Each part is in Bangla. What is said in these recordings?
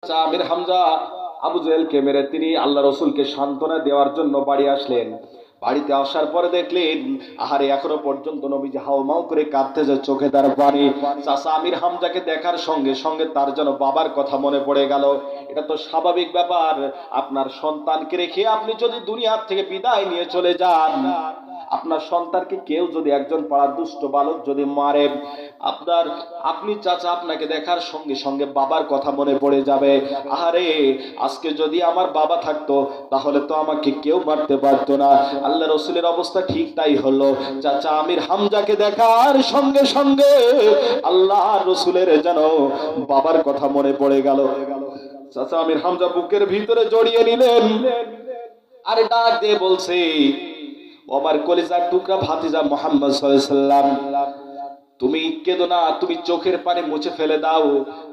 আমির হামজা আবু জেহেলকে মেরে তিনি আল্লাহ রসুলকে সান্ত্বনা দেওয়ার জন্য বাড়ি আসলেন। বাড়িতে আসার পরে দেখলেন আহারে এখনো পর্যন্ত নবীজি হাউমাউ করে কাঁদতেছে, চোখে তার পানি। চাচা আমির হামজাকে দেখার সঙ্গে সঙ্গে তার যেন বাবার কথা মনে পড়ে গেল। এটা তো স্বাভাবিক ব্যাপার, আপনার সন্তানকে রেখে আপনি যদি দুনিয়ার থেকে বিদায় নিয়ে চলে যান, আপনার সন্তানকে কেউ যদি একজন পাড়ার দুষ্ট বালক যদি মারে, আপনি চাচা আপনাকে দেখার সঙ্গে সঙ্গে বাবার কথা মনে পড়ে যাবে। আহারে আজকে যদি আমার বাবা থাকতো তাহলে তো আমাকে কেউ মারতে পারতো না। আল্লাহ রসুলের অবস্থা ঠিক তাই হলো। চাচা আমির হামজাকে দেখার সঙ্গে সঙ্গে আল্লাহ রসুলের যেন বাবার কথা মনে পড়ে গেল। চাচা আমির হামজা বুকের ভিতরে জড়িয়ে নিলেন, আরে ডাক দিয়ে বলছে, আমার কলিজার টুকরা ভাতিজা মুহাম্মদ সাল্লাল্লাহু আলাইহি ওয়াসাল্লাম, তুমি কেঁদো না, তুমি চোখের পানি মুছে ফেলে দাও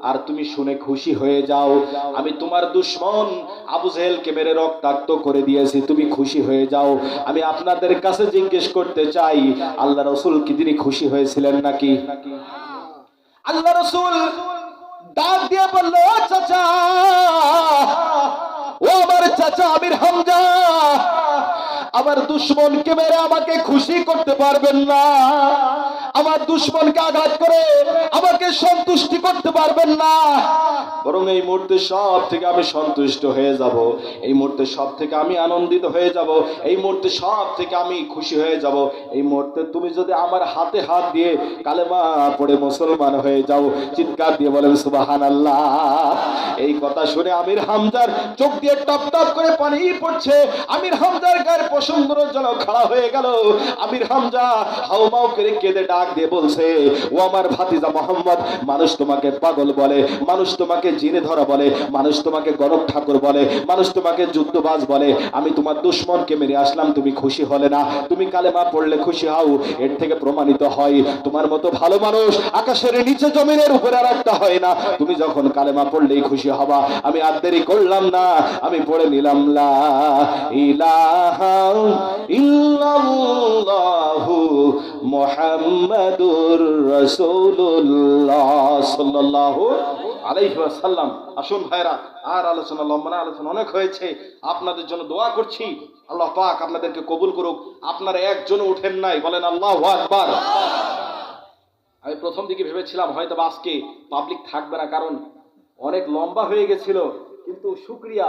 আর তুমি শুনে খুশি হয়ে যাও। আমি তোমার দুশমন আবু জেহেলকে মেরে রক্তাক্ত করে দিয়েছি, তুমি খুশি হয়ে যাও। আমি আপনাদের কাছে জিজ্ঞেস করতে চাই, আল্লাহ রাসূল কি তিনি খুশি হয়েছিলেন নাকি? আল্লাহ রাসূল ডাক দিয়ে বলল, চাচা, ও আমার চাচা আমির হামজা, আমার দুশমনকে মেরে আমাকে খুশি করতে পারবেন না, আমার দুশমনকে আঘাত করে আমাকে সন্তুষ্টি করতে পারবেন না, বরং এই মুহূর্তে সব থেকে আমি সন্তুষ্ট হয়ে যাব, এই মুহূর্তে সব থেকে আমি আনন্দিত হয়ে যাব, এই মুহূর্তে সব থেকে আমি খুশি হয়ে যাব। এই মুহূর্তে তুমি যদি আমার হাতে হাত দিয়ে কালেমা পড়ে মুসলমান হয়ে যাও, চিৎকার দিয়ে বলেন সুবহানাল্লাহ। এই কথা শুনে আমির হামজার চোখ দিয়ে টপ টপ করে পানি পড়ছে। আমির হামজার গায়ের পশমগুলো যেন খাড়া হয়ে গেল। আমির হামজা হাউমাউ করে কেঁদে ডাক দিয়ে বলছে, ও আমার ভাতিজা মোহাম্মদ, মানুষ তোমাকে পাগল বলে, মানুষ তোমাকে জিনে ধরা বলে, মানুষ তোমাকে গরব ঠাকুর বলে, মানুষ তোমাকে যুদ্ধবাজ বলে, আমি তোমার দুশমনকে মেরে আসলাম, তুমি খুশি হলে না, তুমি কালেমা পড়লে খুশি হও। এর থেকে প্রমাণিত হয় তোমার মতো ভালো মানুষ আকাশের নিচে জমিনের উপরে আর একটা হয় না। তুমি যখন কালেমা পড়লেই খুশি হবা। আমি আর দেরি করলাম না, আমি পড়ে নিলাম লা ইলাহা ইল্লাল্লাহু মুহাম্মাদুর রাসূলুল্লাহ সাল্লাল্লাহু আলাইহি ওয়াসাল্লাম। আসুন ভাইরা, আর আলোচনা লম্বা না, আলোচনা অনেক হয়েছে। আপনাদের জন্য দোয়া করছি, আল্লাহ পাক আপনাদেরকে কবুল করুক। আপনারা একজনও উঠেন নাই, বলেন আল্লাহু আকবার। আমি প্রথম দিকে ভেবেছিলাম হয়তো আজকে পাবলিক থাকবে না, কারণ অনেক লম্বা হয়ে গেছিল, কিন্তু শুকরিয়া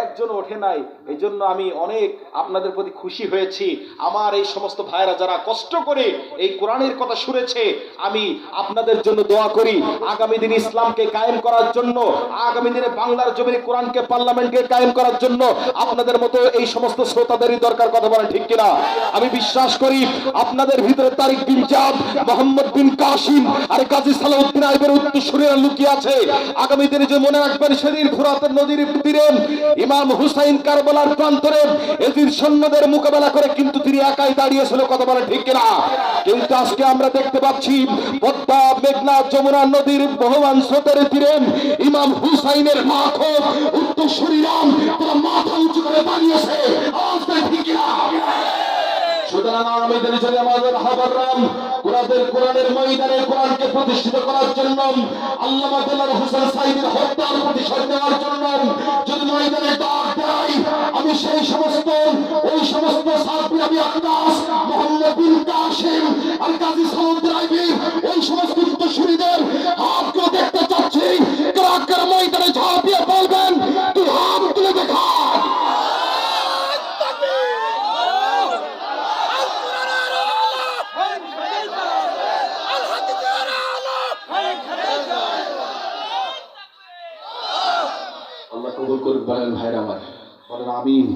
একজন ওঠে নাই। এই জন্য আমি অনেক আপনাদের প্রতি খুশি হয়েছি। আমার এই সমস্ত ভাইরা যারা কষ্ট করে এই কোরআনের কথা শুনেছে, আমি আপনাদের জন্য দোয়া করি আগামী দিন ইসলামকে কায়েম করার জন্য, আগামী দিনে বাংলার জমিনে কোরআনকে পার্লামেন্টকে কায়েম করার জন্য আপনাদের মতো এই সমস্ত শ্রোতাদেরই দরকার। কথা বলেন ঠিক কিনা? আমি বিশ্বাস করি আপনাদের ভিতরে তারিক বিন জাদ, মোহাম্মদ বিন কাসিম আর কাজী সালাউদ্দিন আইবের উত্তরসূরিরা লুকিয়ে আছে। আগামী দিনে যে মনে রাখবেন, সেদিন ফোরাতের নদীর তীরে ইমাম হুসাইন কারবালার প্রান্তরে এজিদ সৈন্যদের মোকাবেলা করে কিন্তু তিনি একাই দাঁড়িয়েছিল। কথা বলে ঠিক কিনা? কিন্তু আজকে আমরা দেখতে পাচ্ছি পদ্মা, মেঘনা, যমুনা নদীর বহমান স্রোতের তীরে ইমাম হুসাইনের লাখো উত্তরসূরিরা তারা মাথা উঁচু করে দাঁড়িয়েছে। ঠিক কিনা? সুতরাং আগামী দিনে যদি আমাদের হাবাররাম কোরআনের ময়দানে কোরআনকে প্রতিষ্ঠিত করার জন্য, আল্লামা দেলোয়ার হোসেন সাঈদীর হত্যার প্রতিশোধ নেওয়ার জন্য যদি ময়দানে ডাক দেয়, আমি সেই সমস্ত সাহাবী আবি আক্কাস, মোহাম্মদ বিন কাসিম আর কাজী সালাউদ্দিন আইবি, ওই সমস্ত উত্তরসূরিদের হাতগুলো দেখতে চাচ্ছি। কারা ময়দানে ঝাঁপিয়ে বলবেন, তুই হাত তুলে দেখা। আল্লাহ কবুল করুন। বলেন ভাইরা আমার, বলেন আমিন।